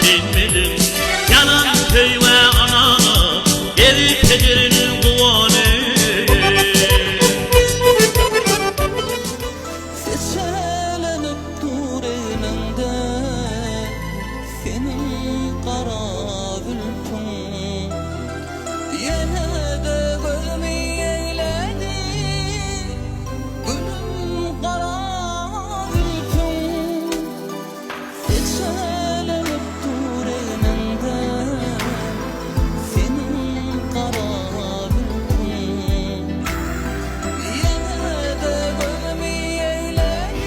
bilmedim. Yanan köy ve ana erik tecerinin kuvanı. Seçelenip dur elinde senin kara gültün. Yine de gözümü eyledi gülüm kara gültün. Seçelenip dur elinde senin kara gültün. Yine de gözümü eyledi.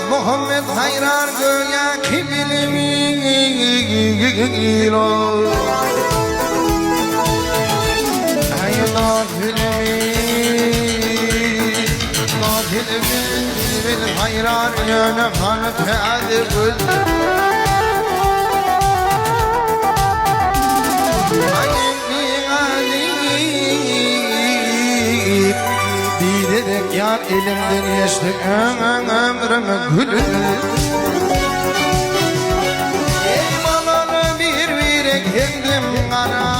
Muhammed hayrar göğe kibilimi haylar filmi hayrar yöne kanıt hadi gül Didedek yar elimden geçti ömrümü gülü Elmaları bir virek hendim kara